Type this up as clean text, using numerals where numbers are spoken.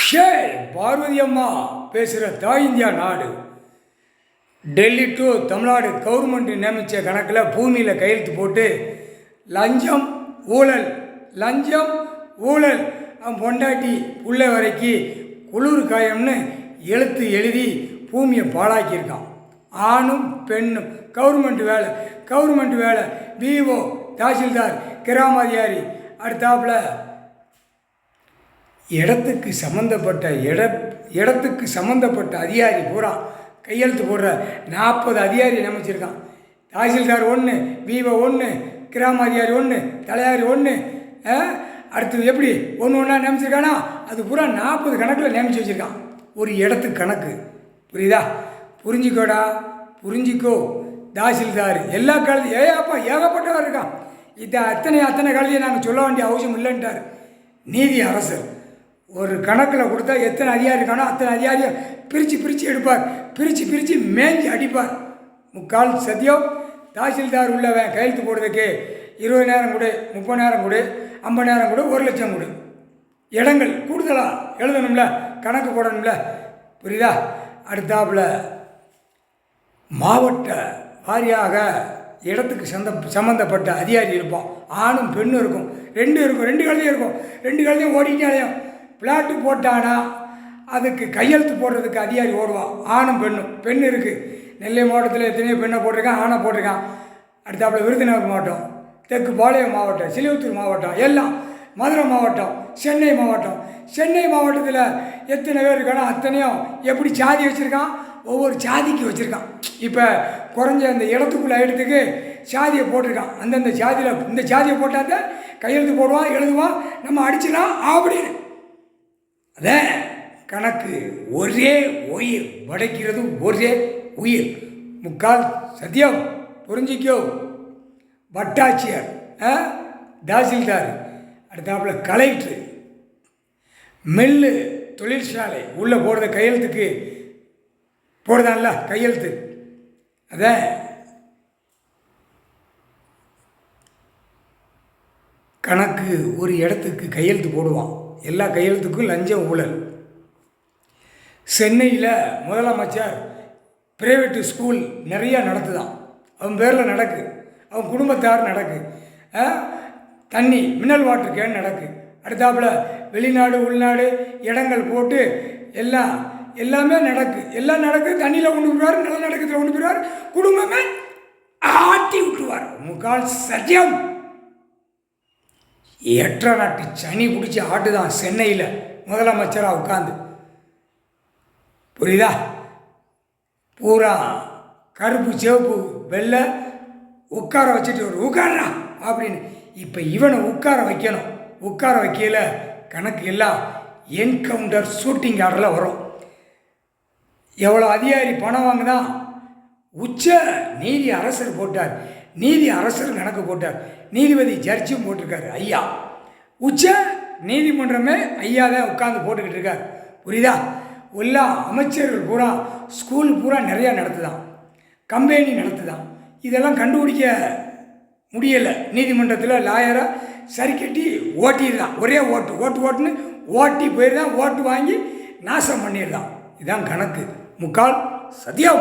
ஷே பார்வதி அம்மா பேசுகிற தாய் இந்தியா நாடு. டெல்லி டு தமிழ்நாடு கவர்மெண்ட் நியமித்த கணக்கில் பூமியில் கையெழுத்து போட்டு லஞ்சம் ஊழல் லஞ்சம் ஊழல் அவன் பொண்டாட்டி புள்ளை வரைக்கும் குளிர் காயம்னு எழுத்து எழுதி பூமியை பாழாக்கியிருக்கான். ஆணும் பெண்ணும் கவர்மெண்ட் வேலை விஓ தாசில்தார் கிராம அதிகாரி அடுத்தாப்புல இடத்துக்கு சம்மந்தப்பட்ட அதிகாரி பூரா கையெழுத்து போடுற 40 அதிகாரி நியமிச்சிருக்கான். தாசில்தார் 1, விஓ 1, கிராம அதிகாரி 1, தலையாரி 1, அடுத்தது எப்படி ஒன்றா நியமிச்சிருக்கானா அது பூரா 40 கணக்கில் நியமிச்சு வச்சுருக்கான். ஒரு இடத்துக்கு கணக்கு. புரியுதா? புரிஞ்சிக்கோ. தாசில்தார் எல்லா காலத்தையும் ஏப்பா ஏகப்பட்டவர் இருக்கான். அத்தனை காலத்தையும் நாங்கள் சொல்ல வேண்டிய அவசியம் இல்லைன்ட்டார் நீதி அரசர். ஒரு கணக்கில் கொடுத்தா எத்தனை அதிகாரி இருக்கானோ அத்தனை அதிகாரியை பிரித்து எடுப்பார். பிரித்து மேய்ஞ்சி அடிப்பார். முக்கால் சத்தியம். தாசில்தார் உள்ளவன் கையெழுத்து போடுறதுக்கு 20,000 கொடு, 30,000 கொடு, 50,000 கொடு, 1 லட்சம் கொடு. இடங்கள் கூடுதலாக எழுதணும்ல, கணக்கு போடணும்ல. புரியுதா? அடுத்தாப்புல மாவட்ட வாரியாக இடத்துக்கு சம்மந்தப்பட்ட அதிகாரி இருப்போம். ஆணும் பெண்ணும் இருக்கும். 2 கழுதையும் இருக்கும். 2 கழுதையும் ஓடிட்டாலையும் பிளாட்டு போட்டானா அதுக்கு கையெழுத்து போடுறதுக்கு அதிகாரி ஓடுவான். ஆணும் பெண்ணும். பெண் இருக்குது. நெல்லை மாவட்டத்தில் எத்தனையோ பெண்ணை போட்டிருக்கான், ஆணை போட்டிருக்கான். அடுத்தாப்புல விருதுநகர் மாவட்டம், தெற்கு பாளையம் மாவட்டம், சிலிவுத்தூர் மாவட்டம், எல்லாம் மதுரை மாவட்டம், சென்னை மாவட்டத்தில் எத்தனை பேர் இருக்கானோ அத்தனையும் எப்படி சாதி வச்சுருக்கான், ஒவ்வொரு சாதிக்கு வச்சுருக்கான். இப்போ குறைஞ்ச அந்த இடத்துக்குள்ள இடத்துக்கு சாதியை போட்டிருக்கான். அந்தந்த சாதியில் இந்த சாதியை போட்டாந்த கையெழுத்து போடுவான், எழுதுவான், நம்ம அடிச்சிடலாம் அப்படின்னு. அதான் கணக்கு. ஒரே உயிர் படைக்கிறது, ஒரே உயிர். முக்கால் சத்தியம். புரிஞ்சிக்கோ. வட்டாட்சியர், தாசில்தார், அடுத்தாப்புல கலெக்டர், மில்லு தொழிற்சாலை உள்ளே போடுற கையெழுத்துக்கு போடுதான்ல கையெழுத்து. அதான் கணக்கு. ஒரு இடத்துக்கு கையெழுத்து போடுவான். எல்லா கையெழுத்துக்கும் லஞ்சம் ஊழல். சென்னையில் முதலமைச்சர் பிரைவேட்டு ஸ்கூல் நிறையா நடத்துதான். அவன் பேரில் நடக்கு. அவன் குடும்பத்தார் நடக்கு. தண்ணி மினரல் வாட்டர் கேன் நடக்கு. அடுத்தாப்புல வெளிநாடு உள்நாடு இடங்கள் போட்டு எல்லாமே நடக்கு. எல்லாம் நடக்கு. தண்ணியில் கொண்டு போயிடுவார், நல்ல நடக்கத்தில் கொண்டு போயிடுவார். குடும்பமே ஆட்டி விட்டுருவார். முக்கால் சத்தியம். எட்டரை நாட்டு சனி பிடிச்சி ஆட்டுதான் சென்னையில் முதலமைச்சராக உட்காந்து. புரியுதா? பூரா கருப்பு சிவப்பு வெள்ளை உட்கார வச்சுட்டு ஒரு உட்காரா அப்படின்னு. இப்போ இவனை உட்கார வைக்கணும். உட்கார வைக்கல கணக்கு எல்லாம் என்கவுண்டர் ஷூட்டிங் ஆர்டரில் வரும். எவ்வளோ அதிகாரி பணம் வாங்குதான் உச்ச நீதி அரசர் போட்டார். நீதி அரசர் கணக்கு போட்டார். நீதிபதி ஜட்ஜும் போட்டிருக்காரு. ஐயா உச்ச நீதிமன்றமே ஐயா தான் உட்காந்து போட்டுக்கிட்டு இருக்கார். புரியுதா? எல்லா அமைச்சர்கள் பூரா ஸ்கூல் பூரா நிறையா நடத்துதான், கம்பெனி நடத்துதான். இதெல்லாம் கண்டுபிடிக்க முடியலை. நீதிமன்றத்தில் லாயரை சரி கட்டி ஓட்டிடுதான். ஒரே ஓட்டுன்னு ஓட்டி போயிருந்தான். ஓட்டு வாங்கி நாசம் பண்ணிடுதான். இதுதான் கணக்கு. முக்கால் சத்தியம்.